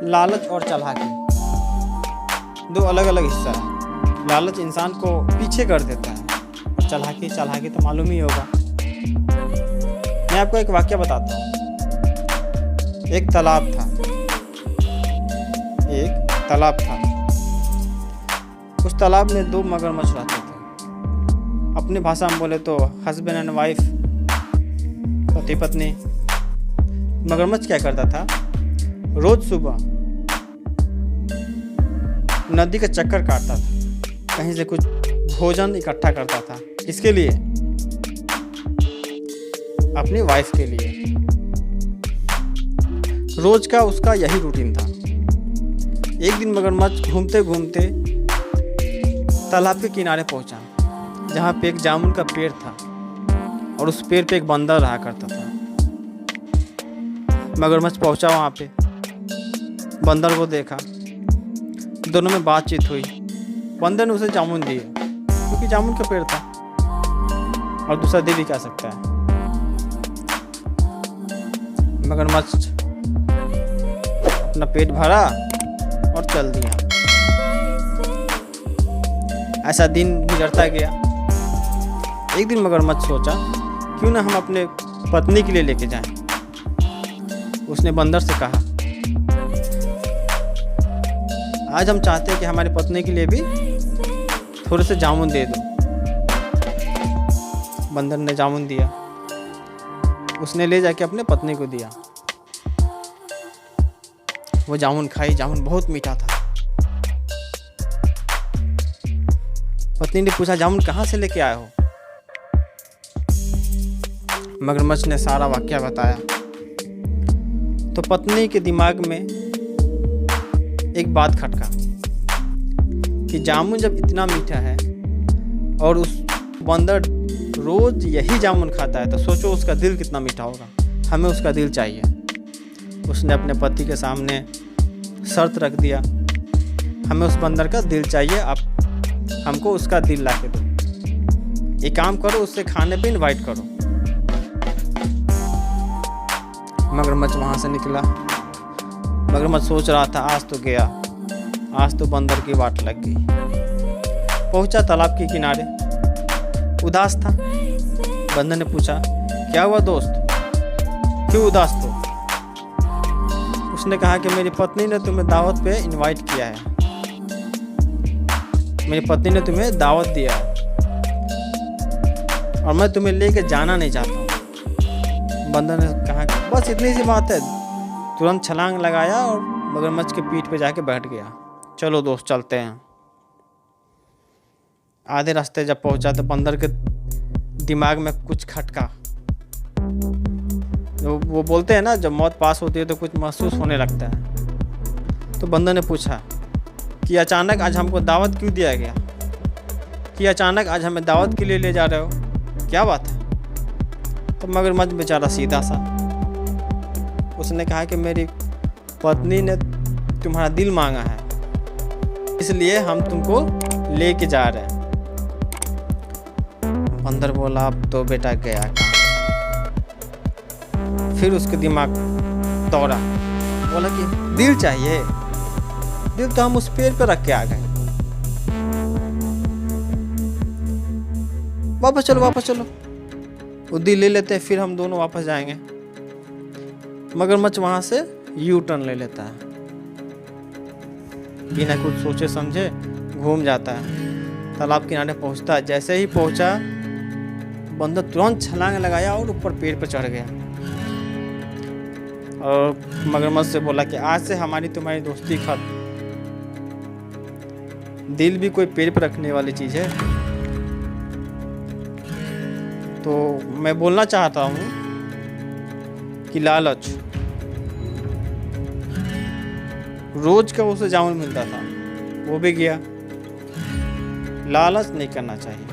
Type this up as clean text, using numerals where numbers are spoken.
लालच और चालाकी दो अलग अलग हिस्सा है। लालच इंसान को पीछे कर देता है और चालाकी तो मालूम ही होगा। मैं आपको एक वाक्य बताता हूँ। एक तालाब था। उस तालाब में दो मगरमच्छ रहते थे। अपनी भाषा में बोले तो हस्बैंड एंड वाइफ, पति पत्नी। मगरमच्छ क्या करता था, रोज सुबह नदी का चक्कर काटता था, कहीं से कुछ भोजन इकट्ठा करता था। किसके लिए? अपनी वाइफ के लिए। रोज का उसका यही रूटीन था। एक दिन मगरमच्छ घूमते घूमते तालाब के किनारे पहुंचा, जहां पे एक जामुन का पेड़ था और उस पेड़ पे एक बंदर रहा करता था। मगरमच्छ पहुंचा वहां पे, बंदर को देखा, दोनों में बातचीत हुई। बंदर ने उसे जामुन दिए क्योंकि जामुन का पेड़ था और दूसरा दे भी क्या सकता है। मगरमच्छ अपना पेट भरा और चल दिया। ऐसा दिन गुजरता गया। एक दिन मगरमच्छ सोचा, क्यों ना हम अपने पत्नी के लिए लेके जाएं। उसने बंदर से कहा, आज हम चाहते हैं कि हमारी पत्नी के लिए भी थोड़े से जामुन दे दो। बंदर ने जामुन दिया। उसने ले जाके अपने पत्नी को दिया। वो जामुन खाई। जामुन बहुत मीठा था। पत्नी ने पूछा, जामुन कहाँ से लेके आए हो? मगरमच्छ ने सारा वाकया बताया। तो पत्नी के दिमाग में एक बात खटका कि जामुन जब इतना मीठा है और उस बंदर रोज यही जामुन खाता है, तो सोचो उसका दिल कितना मीठा होगा। हमें उसका दिल चाहिए। उसने अपने पति के सामने शर्त रख दिया, हमें उस बंदर का दिल चाहिए, आप हमको उसका दिल ला के दो। एक काम करो, उससे खाने पे इनवाइट करो। मगरमच्छ वहां से निकला। मगरमच्छ सोच रहा था, आज तो गया, आज तो बंदर की वाट लग गई। पहुंचा तालाब के किनारे, उदास था। बंदर ने पूछा, क्या हुआ दोस्त, क्यों उदास हो? उसने कहा कि मेरी पत्नी ने तुम्हें दावत पे इनवाइट किया है। मेरी पत्नी ने तुम्हें दावत दिया है और मैं तुम्हें लेके जाना नहीं चाहता हूँ। बंदर ने कहा कि बस इतनी सी बात है। तुरंत छलांग लगाया और मगरमच्छ के पीठ पे जाके बैठ गया। चलो दोस्त, चलते हैं। आधे रास्ते जब पहुंचा तो बंदर के दिमाग में कुछ खटका। वो बोलते हैं ना, जब मौत पास होती है तो कुछ महसूस होने लगता है। तो बंदर ने पूछा कि अचानक आज हमको दावत क्यों दिया गया, कि अचानक आज हमें दावत के लिए ले जा रहे हो, क्या बात है? तो मगरमच्छ बेचारा सीधा सा, उसने कहा कि मेरी पत्नी ने तुम्हारा दिल मांगा है, इसलिए हम तुमको लेके जा रहे हैं। बंदर बोला, अब तो बेटा गया काम। फिर उसके दिमाग दौड़ा, बोला कि दिल चाहिए, दिल तो हम उस पेड़ पर रख के आ गए। वापस चलो, वो दिल ले लेते हैं, फिर हम दोनों वापस जाएंगे। मगरमच्छ वहां से यू टर्न ले लेता है, बिना कुछ सोचे समझे घूम जाता है। तालाब किनारे पहुंचता है। जैसे ही पहुंचा, बंदर तुरंत छलांग लगाया और ऊपर पेड़ पर चढ़ गया और मगरमच्छ से बोला कि आज से हमारी तुम्हारी दोस्ती खत्म। दिल भी कोई पेड़ पर रखने वाली चीज है। तो मैं बोलना चाहता हूँ कि लालच, रोज का उसे जामुन मिलता था, वो भी गया। लालच नहीं करना चाहिए।